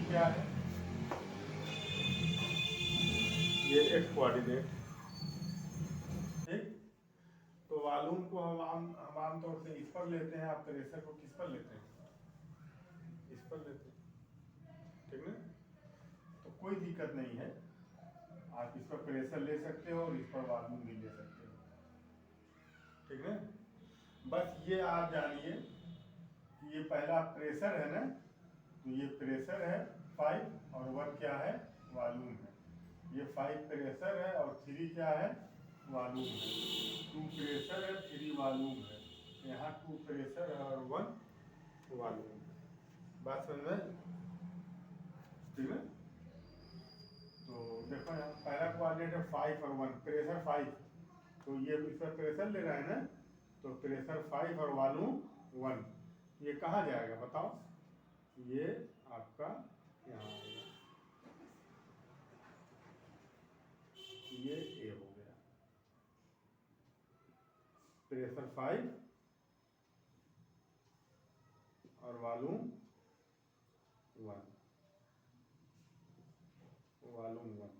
क्या है, ये एक्स कोऑर्डिनेट। ठीक, तो वॉल्यूम को हम आमतौर से इस पर लेते हैं, आप प्रेशर को किस पर लेते हैं, इस पर लेते हैं, ठीक ना। तो कोई दिक्कत नहीं है, आप इस पर प्रेशर ले सकते हो और इस पर वॉल्यूम भी ले सकते हो, ठीक है। बस ये आप जानिए कि ये पहला प्रेशर है ना, तो ये प्रेशर है 5 और 1 क्या है, वॉल्यूम है। ये 5 प्रेशर है और 3 क्या है, वॉल्यूम है। 2 प्रेशर है, 3 वॉल्यूम है। यहाँ 2 प्रेशर है और 1 वॉल्यूम है। बात समझ में, ठीक है। तो देखो यहाँ पहला कोऑर्डिनेट है 5 और 1, प्रेशर 5, तो ये इस पर प्रेशर ले रहा है ना, तो प्रेशर 5 और वॉल्यूम 1, ये कहाँ जाएगा बताओ, ये आपका यहाँ आएगा, ये ए हो गया, प्रेशर 5 और वॉल्यूम 1, वॉल्यूम 1,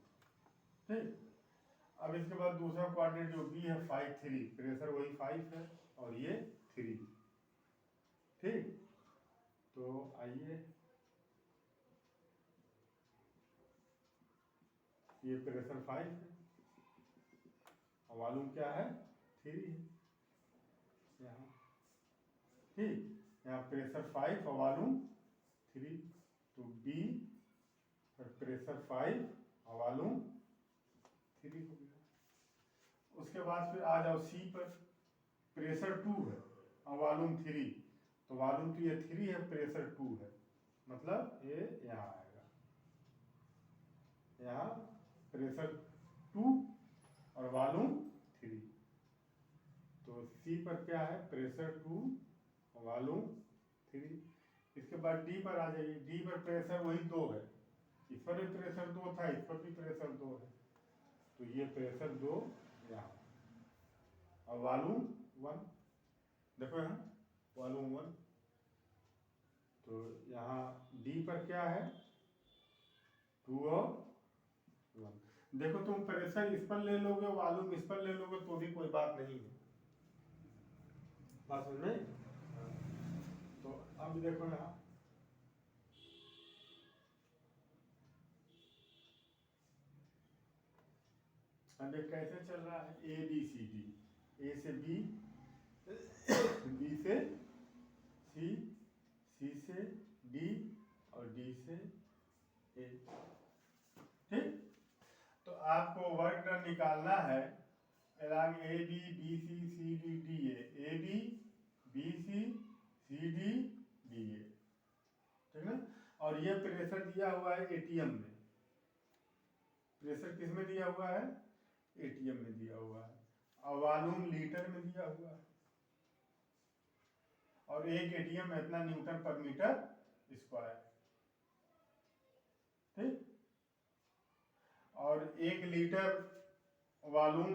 ठीक। अब इसके बाद दूसरा कोऑर्डिनेट जो बी है 5 3, प्रेशर वही 5 है और ये 3, ठीक। तो आइए, ये प्रेशर 5 है और वॉल्यूम क्या है, 3 है यहाँ, ठीक। यहाँ प्रेशर 5 और वॉल्यूम 3, तो बी प्रेशर 5 और वॉल्यूम 3 हो गया। उसके बाद फिर आ जाओ सी पर, प्रेशर 2 है और वॉल्यूम 3, तो वॉल्यूम तो ये 3 है, प्रेशर 2 है, मतलब ये यहाँ आएगा, यहाँ प्रेशर 2 और वॉल्यूम 3, तो सी पर क्या है, प्रेशर 2 और वॉल्यूम 3। इसके बाद डी पर आ जाइए, डी पर प्रेशर वही 2 है, इस पर भी प्रेशर 2 था, इस पर भी प्रेशर 2 है, तो ये प्रेशर 2 यहाँ और वॉल्यूम 1, देखो यहाँ वॉल्यूम 1, तो यहाँ डी पर क्या है, 2 और 1। देखो तुम प्रेशर इस पर ले लोगे, वॉल्यूम इस पर ले लोगे तो भी कोई बात नहीं है, बात समझ में। तो अब देखो यहाँ, अब ये कैसे चल रहा है, ए बी सी डी, ए से बी, बी से सी, सी से डी और डी से ए, ठीक। तो आपको वर्क डन निकालना है along A B, B C D D A B, B C D D A, ठीक है। और ये प्रेशर दिया हुआ है एटीएम में, प्रेशर किस में दिया हुआ है, एटीएम में दिया हुआ है, और वॉल्यूम लीटर में दिया हुआ है, और एक एटीएम इतना न्यूटन पर मीटर स्क्वायर, ठीक। और 1 लीटर वॉल्यूम,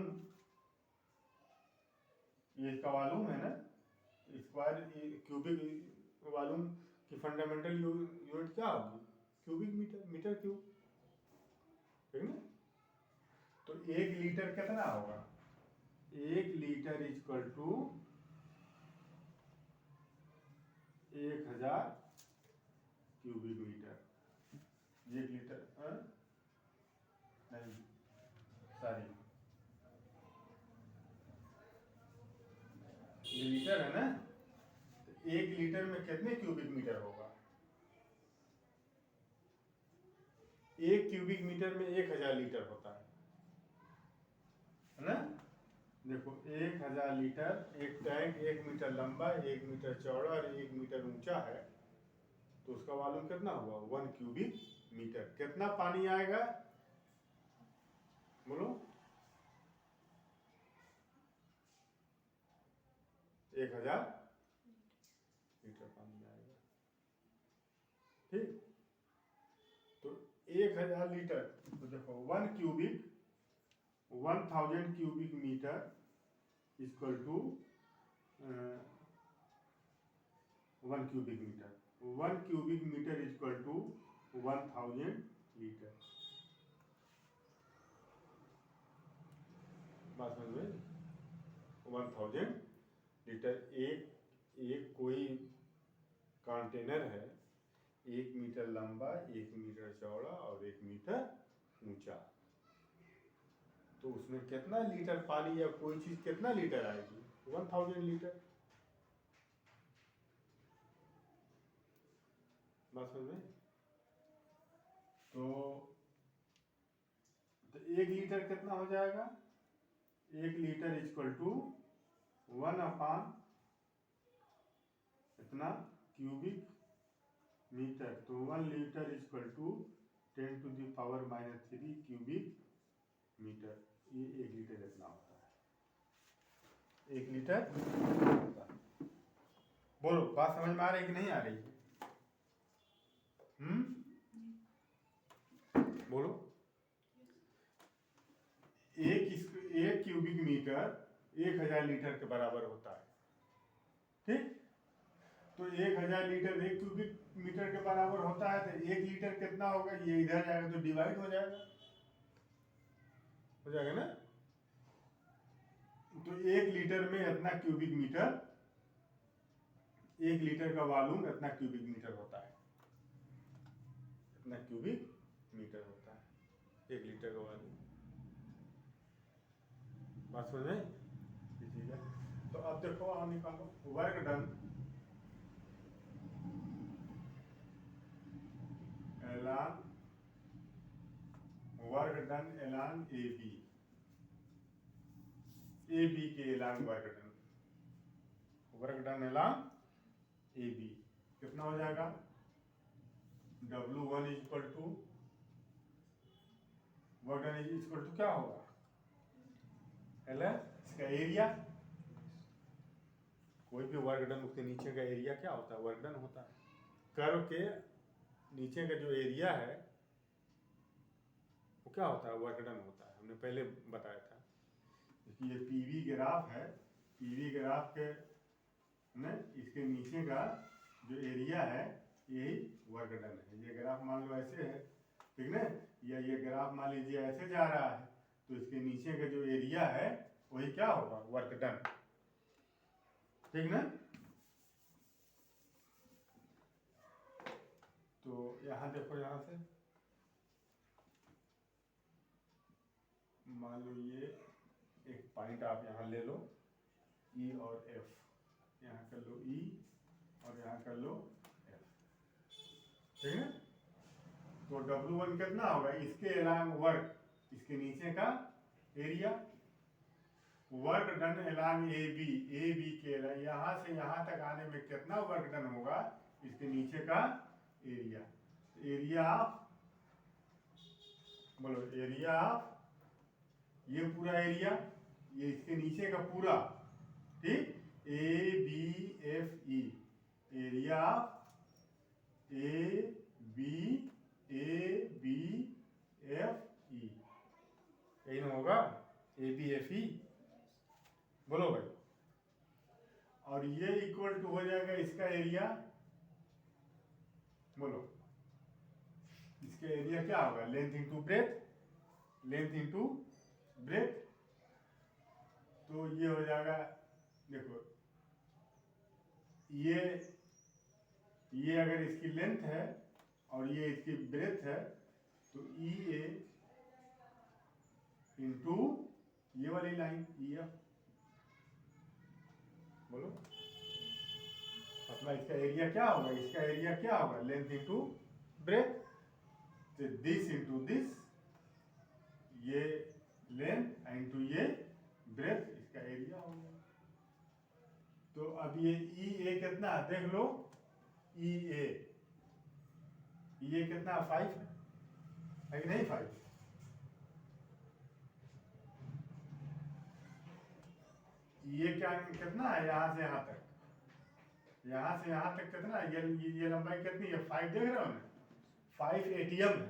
ये इसका वॉल्यूम है ना, स्क्वायर क्यूबिक वॉल्यूम की फंडामेंटल यूनिट क्या होगी, क्यूबिक मीटर, मीटर क्यूब, ठीक है। तो 1 लीटर कितना होगा, 1 litre equal to 1000 cubic metre, 1 litre नहीं सॉरी, ये लीटर है ना, तो 1 लीटर में कितने क्यूबिक मीटर होगा, 1 क्यूबिक मीटर में 1000 लीटर होता है ना। देखो 1000 लीटर, एक टैंक 1 मीटर लंबा, 1 मीटर चौड़ा और 1 मीटर ऊंचा है, तो उसका वॉल्यूम कितना हुआ, 1 क्यूबिक मीटर। कितना पानी आएगा बोलो, 1000 लीटर पानी आएगा, ठीक। तो 1000 लीटर, तो देखो 1 cubic, 1000 cubic metre equal to 1 cubic metre, 1 cubic metre equal to 1000 litre. बात समझ में? 1000 लीटर। एक कोई कंटेनर है 1 मीटर लंबा, 1 मीटर चौड़ा और 1 मीटर ऊंचा। तो उसमें कितना लीटर पानी या कोई चीज कितना लीटर आएगी? 1000 लीटर। बात समझ में? तो 1 लीटर कितना हो जाएगा? 1 लीटर इक्वल टू 1 अपान इतना क्यूबिक मीटर। तो 1 litre equal to 10 to the power -3 cubic metre. ये 1 लीटर इतना होता है। 1 लीटर होता है। बोलो, बात समझ में आ रही कि नहीं आ रही है? बोलो। एक क्यूबिक मीटर 1000 लीटर के बराबर होता है। ठीक? तो 1000 लीटर 1 क्यूबिक मीटर के बराबर होता है। तो 1 लीटर कितना होगा? ये इधर जाएगा तो डिवाइड हो जाएगा ना। तो 1 लीटर में इतना क्यूबिक मीटर, 1 लीटर का वॉल्यूम इतना क्यूबिक मीटर होता है। इतना क्यूबिक मीटर होता है 1 लीटर का वॉल्यूम। बात समझ में? ठीक है। तो अब देखो, आप निकालो वर्क डन एलान, वर्क डन एलान ए बी के एलान वर्क डन एलान ए बी कितना हो जाएगा? W1 equal to work done equal to क्या होगा? एल इसका एरिया। कोई भी वर्क डन उसके नीचे का एरिया क्या होता है? वर्क डन होता है। कर्व के नीचे का जो एरिया है वो क्या होता है? वर्क डन होता है। हमने पहले बताया था। ये पीवी ग्राफ है। पीवी ग्राफ के इसके नीचे का जो एरिया है यही वर्क डन है। ये ग्राफ मान लो ऐसे है, ठीक ना? या ये ग्राफ मान लीजिए ऐसे जा रहा है, तो इसके नीचे का जो एरिया है वही क्या होगा? Work done. ठीक ना? तो यहां देखो, यहां से मान लो ये एक पॉइंट आप यहां ले लो, ई और एफ। यहां कर लो ई और यहां कर लो एफ। ठीक है? तो W1 कितना होगा? इसके एलांग वर्क, इसके नीचे का area. Work done along A B के यहां से यहां तक आने में कितना वर्क डन होगा? इसके नीचे का एरिया। एरिया ऑफ, बोलो, एरिया ऑफ ये पूरा एरिया, ये इसके नीचे का पूरा, ठीक? A B F E, area of A B F E, यही ना होगा? A B F E. बोलो भाई। और ये इक्वल टू हो जाएगा इसका एरिया। बोलो, इसका एरिया क्या होगा? Length into breadth, length into breadth. तो ये हो जाएगा, देखो, ये अगर इसकी लेंथ है और ये इसकी ब्रेथ है, तो ई ए इंटू ये वाली लाइन ई एफ। बोलो, मतलब इसका एरिया क्या होगा? इसका एरिया क्या होगा? Length into breadth. तो दिस इंटू दिस, ये लेंथ इंटू ये ब्रेथ, इसका एरिया होगा। तो अब ये ई ए कितना है? देख लो, ई ए कितना? 5 है कि नहीं? 5। ये क्या कितना है? यहां से यहां तक, यहां से यहां तक कितना है? ये लंबाई कितनी है? 5 देख रहे हो ना? 5 एटीएम है।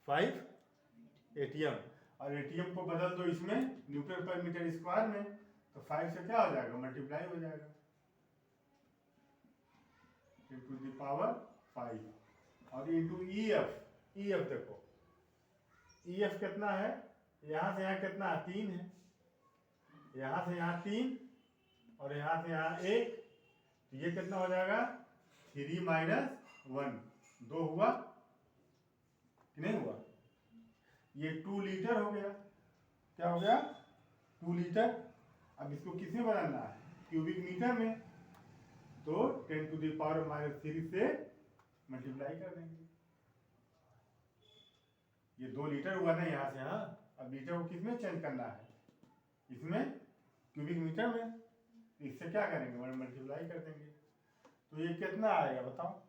5 एटीएम। और एटीएम को बदल दो इसमें न्यूटन पर मीटर स्क्वायर में, तो 5 से क्या हो जाएगा? मल्टीप्लाई हो जाएगा, 10 टू द पावर 5। और इंटू ई एफ देखो ई एफ कितना है, यहाँ से यहाँ कितना है 3 है, यहाँ से यहाँ 3 और यहाँ से यहाँ 1, तो ये कितना हो जाएगा 3 माइनस 1, 2 हुआ कि नहीं हुआ। ये 2 लीटर हो गया, क्या हो गया 2 लीटर। अब इसको किस में बदलना है, क्यूबिक मीटर में, तो 10⁻³ से मल्टीप्लाई कर देंगे। ये 2 लीटर हुआ ना यहाँ से, हाँ अब लीटर को किस में चेंज करना है, इसमें क्यूबिक मीटर में, इससे क्या करेंगे मल्टीप्लाई कर देंगे। तो ये कितना आएगा बताओ,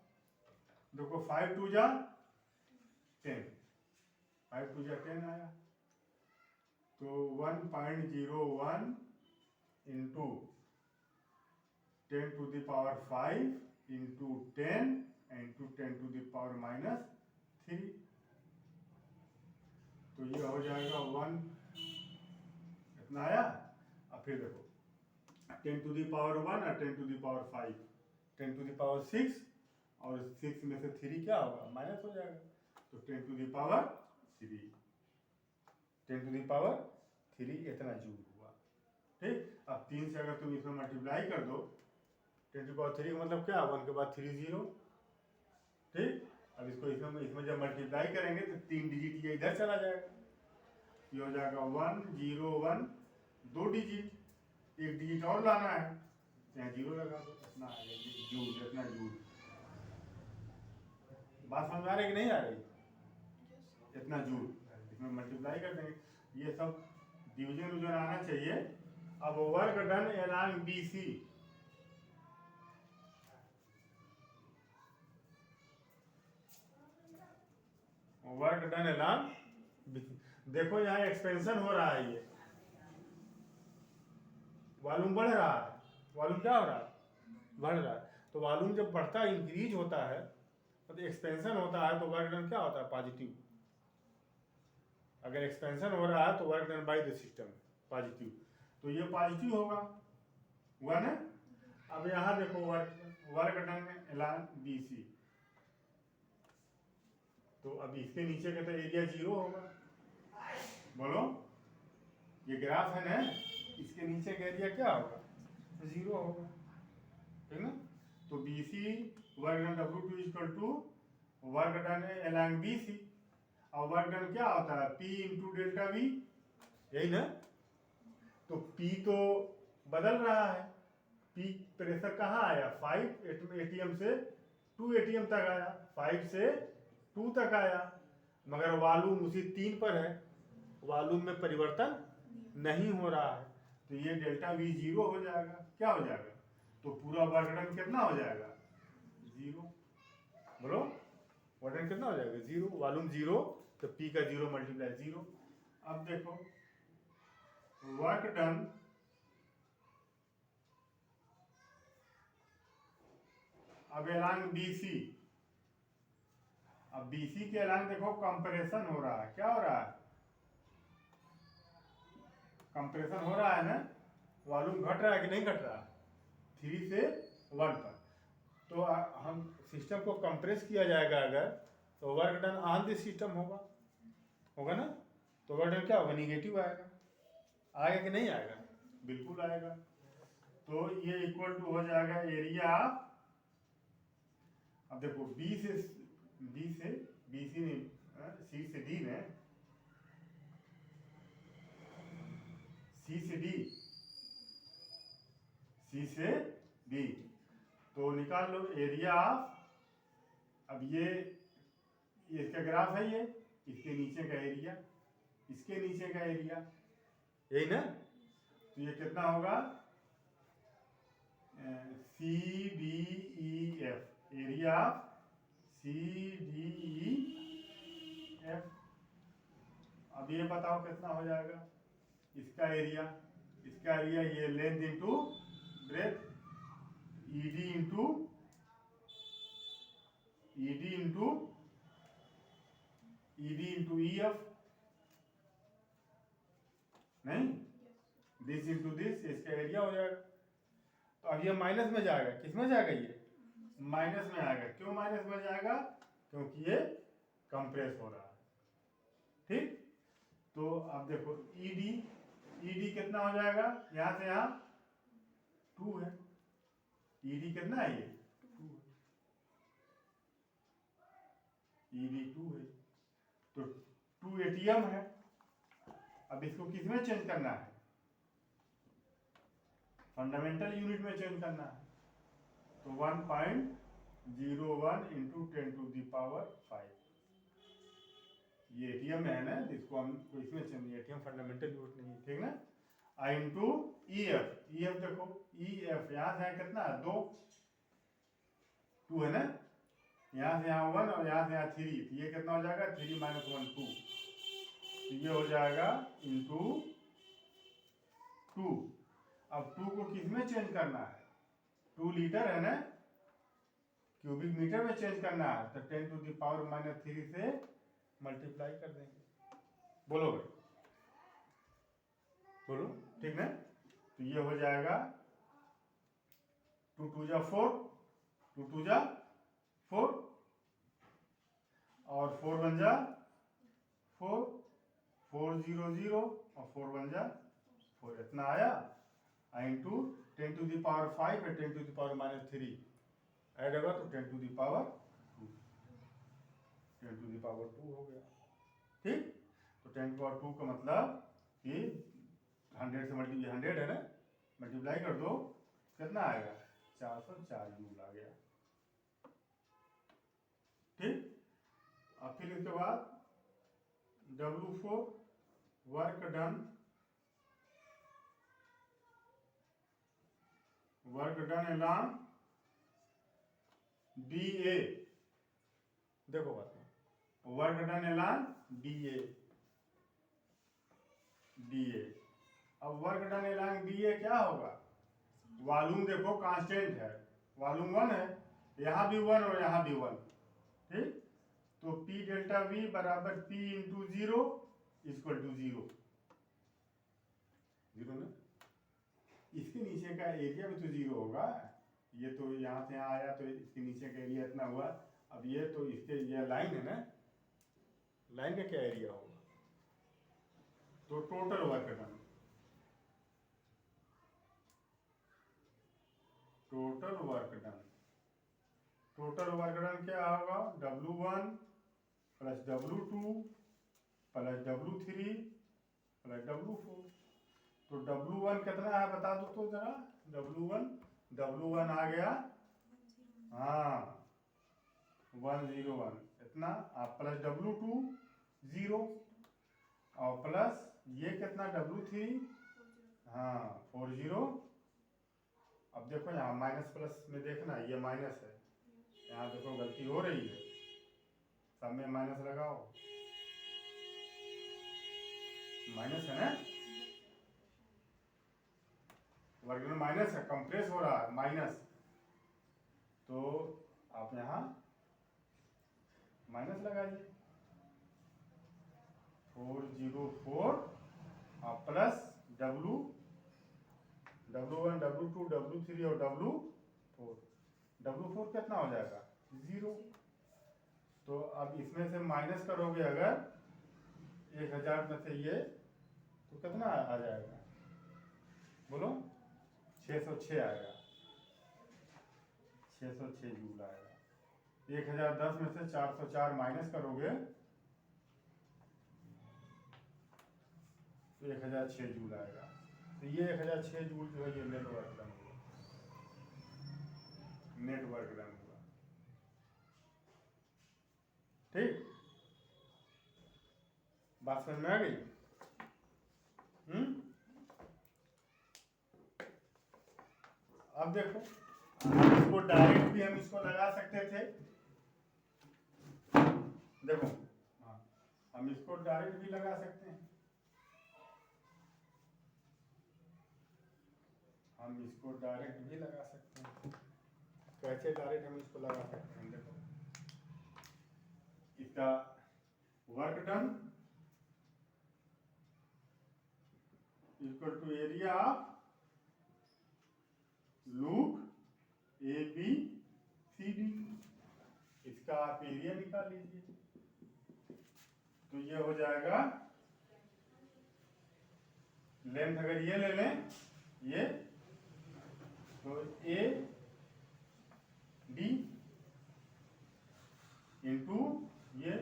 देखो 5 2 जा 10, 5 2 जा 10 आया, तो 1.01 इंटू 10⁵ इंटू 10 इंटू 10⁻³ तो ये हो जाएगा 1 इतना आया। अब फिर देखो 10⁻1 और 10⁵, 10⁻6 और 6 में से 3 क्या होगा माइनस हो जाएगा, तो 10⁻3 इतना जूल हुआ। ठीक, अब 3 से अगर तुम इसमें मल्टीप्लाई कर दो, 10⁻3 का मतलब क्या 1 के बाद 3 0। ठीक, अब इसको इसमें जब मल्टीप्लाई करेंगे तो 3 डिजिट ये इधर चला जाएगा, ये हो जाएगा 1 0 1, 2 डिजिट, 1 डिजिट और लाना है, यहाँ 0 लगा दो, इतना आएगा जूल, इतना जूल। बात समझ में आ रही कि नहीं आ रही, इतना जूल, इसमें मल्टीप्लाई कर देंगे। ये सब डिवीजन आना चाहिए। अब work done along BC, work done along BC, देखो यहाँ एक्सपेंशन हो रहा है, ये वॉल्यूम बढ़ रहा है, वॉल्यूम क्या हो रहा है बढ़ रहा है। तो वॉल्यूम जब बढ़ता है इंक्रीज होता है तो एक्सपेंशन होता है, तो वर्क डन क्या होता है पॉजिटिव। अगर एक्सपेंशन हो रहा है तो work done by the system positive, तो ये पॉजिटिव होगा, हुआ ना। अब यहाँ देखो वर्क डन एलॉन्ग BC, तो अब इसके नीचे का तो एरिया 0 होगा, बोलो ये ग्राफ है ना, इसके नीचे का एरिया क्या होगा 0 होगा, ठीक ना। तो BC work done W2 equal to work done along BC, और वर्क डन क्या होता है P इंटू डेल्टा V, यही ना। तो P तो बदल रहा है, P प्रेशर कहाँ आया 5 ATM से 2 ATM तक आया, 5 से 2 तक आया, मगर वॉल्यूम उसी 3 पर है, वॉल्यूम में परिवर्तन नहीं हो रहा है, तो ये डेल्टा V 0 हो जाएगा, क्या हो जाएगा, तो पूरा वर्क डन कितना हो जाएगा 0, बोलो वर्क डन कितना हो जाएगा 0, वॉल्यूम 0, तो P का 0 मल्टीप्लाई 0। अब देखो वर्क डन अब एलॉन्ग BC, अब BC के एलॉन्ग देखो कंप्रेशन हो रहा है, क्या हो रहा है कंप्रेशन हो रहा है ना, वॉल्यूम घट रहा है कि नहीं घट रहा, 3 से 1 पर। तो हम सिस्टम को कंप्रेस किया जाएगा अगर, तो work done on this system होगा ना, तो वर्क डन क्या होगा निगेटिव आएगा, आएगा कि नहीं आएगा, बिल्कुल आएगा। तो ये इक्वल टू हो जाएगा एरिया, अब देखो C से D में, C से D, तो निकाल लो एरिया ऑफ, अब ये इसका ग्राफ है, ये इसके नीचे का एरिया, इसके नीचे का एरिया, यही ना। तो ये कितना होगा CDEF, एरिया ऑफ CDEF। अब ये बताओ कितना हो जाएगा इसका एरिया, ये length into breadth, ED into EF, नहीं दिस इंटू दिस, इसका एरिया हो जाएगा। तो अब ये माइनस में जाएगा, किस में जाएगा, ये माइनस में आएगा, क्यों माइनस में जाएगा, क्योंकि ये कंप्रेस हो रहा है। ठीक, तो अब देखो ईडी कितना हो जाएगा, यहां से यहां 2 है, ईडी कितना है, ये 2 है, ईडी 2 है, तो 2 एटीएम है। अब इसको किस में चेंज करना है, फंडामेंटल यूनिट में चेंज करना है, तो 1.01 इंटू 10⁵ ये एटीएम है ना, इसको हम इसमें चेंज, एटीएम फंडामेंटल यूनिट नहीं है, ठीक ना। आई इंटू ईएफ, ईएफ देखो, ईएफ यहां से कितना है, 2 है ना, यहाँ से यहाँ 1 और यहाँ से यहाँ 3, तो ये कितना हो जाएगा, 3 - 1 2, तो ये हो जाएगा इंटू 2। अब 2 को किस में चेंज करना है, 2 लीटर है ना, क्यूबिक मीटर में चेंज करना है, तो 10⁻³ से मल्टीप्लाई कर देंगे। बोलो भाई, बोलो, ठीक ना। तो ये हो जाएगा 2 2 जा 4, 2 2 जा 4, और 4 1 जा 4, 4 0 0 और 4 1 जा 4, इतना आया। इंटू 10⁵ है, 10⁻³ ऐड होगा तो 10⁻², 10⁻² हो गया। ठीक, तो 10⁻² का मतलब कि 100 से मल्टीप्लाई, 100 है ना, मल्टीप्लाई कर दो, कितना आएगा, 404 जूल आ गया। ठीक, अब फिर इसके बाद W4 work done along DA, देखो बात, वर्क डन एलॉन्ग DA, अब वर्क डन एलॉन्ग DA क्या होगा, वॉल्यूम देखो कांस्टेंट है, वॉल्यूम 1 है, यहाँ भी 1 और यहाँ भी 1, ठीक, तो P∆V बराबर P इंटू 0 इक्वल टू 0 ना, इसके नीचे का एरिया भी तो 0 होगा, ये तो यहाँ से यहाँ आया तो इसके नीचे का एरिया इतना हुआ, अब ये तो इसके, ये लाइन है ना, लाइन का क्या एरिया होगा, तो total work done, total work done क्या होगा, W1 plus W2 plus W3 plus W4, तो W1 कितना है बता दो तो जरा, W1 आ गया, हाँ 101 इतना, प्लस W2 0 और प्लस ये कितना W3, हाँ 40। अब देखो यहाँ माइनस प्लस में देखना, ये माइनस है, यहाँ देखो गलती हो रही है, सब में माइनस लगाओ, माइनस है ना, वर्ग में माइनस है, कंप्रेस हो रहा है माइनस, तो आप यहाँ माइनस लगाइए, 404 और प्लस W1 W2 W3 और W4 कितना हो जाएगा, 0, तो अब इसमें से माइनस करोगे अगर 1000 में से ये, तो कितना आ जाएगा, बोलो, 606 आएगा, 606 जूल आएगा। 1010 में से 404 माइनस करोगे तो 1006 जूल आएगा, तो ये 1006 जूल जो है ये नेट वर्क डन हुआ, ठीक, बात समझ में आ गई। अब देखो, इसको डायरेक्ट भी हम इसको लगा सकते थे, देखो, हाँ हम इसको डायरेक्ट भी लगा सकते हैं, कैसे डायरेक्ट हम इसको लगा सकते हैं, देखो, इसका work done equal to area of loop ABCD, इसका आप एरिया निकाल लीजिए। तो ये हो जाएगा, लेंथ अगर ये ले लें ये, तो ए डी इंटू ये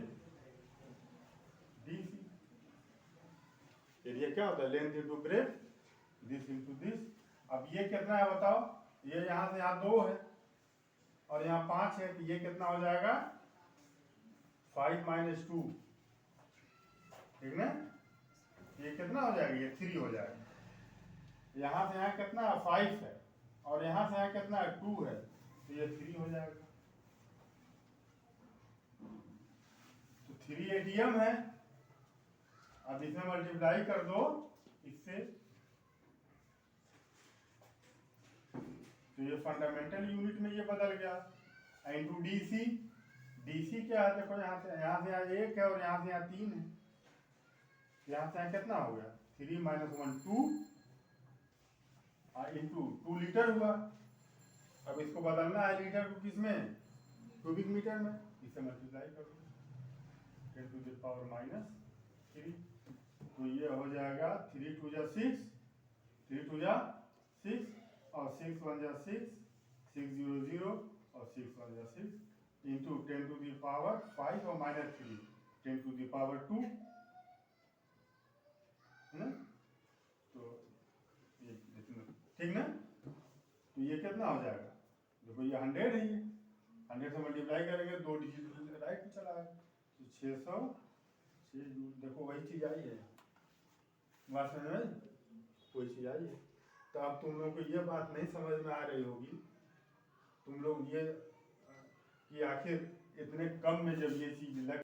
डी सी। एरिया क्या होता है, length into breadth, this into this. अब ये कितना है बताओ, ये यहाँ से यहाँ 2 है और यहाँ 5 है, तो ये कितना हो जाएगा 5 - 2, ठीक ना। ये कितना हो जाएगा, ये 3 हो जाएगा। यहाँ से यहाँ कितना 5 है और यहाँ से यहाँ कितना 2 है, तो ये 3 हो जाएगा। तो 3 एटीएम है। अब इसमें मल्टीप्लाई कर दो इससे, तो ये फंडामेंटल यूनिट में ये बदल गया। इंटू डीसी, डीसी क्या है देखो, यहाँ से यहाँ 1 है और यहाँ से यहाँ 3 है, यहाँ से यहाँ कितना हो गया 3 - 1 2 इंटू 2 लीटर हुआ। अब इसको बदलना है लीटर को किसमें, क्यूबिक मीटर में, इसे मल्टीप्लाई करो 10⁻³ तो ये हो जाएगा 3 × 2 = 6, 3 × 2 = 6 और 6 × 1 = 6, 6 0 0 और 6 1 = 6 इंटू 10⁵ और -3 10⁻², है ना। तो ये ठीक ना। तो ये कितना हो जाएगा, देखो ये 100 है, ये 100 से मल्टीप्लाई करेंगे 2 डिजिट राइट में चला है, तो 600 देखो वही चीज़ आई है, बात समझ में कोई चीज़ आई है। तो अब तुम लोगों को ये बात नहीं समझ में आ रही होगी, तुम लोग ये कि आखिर इतने कम में जब ये चीज़ लग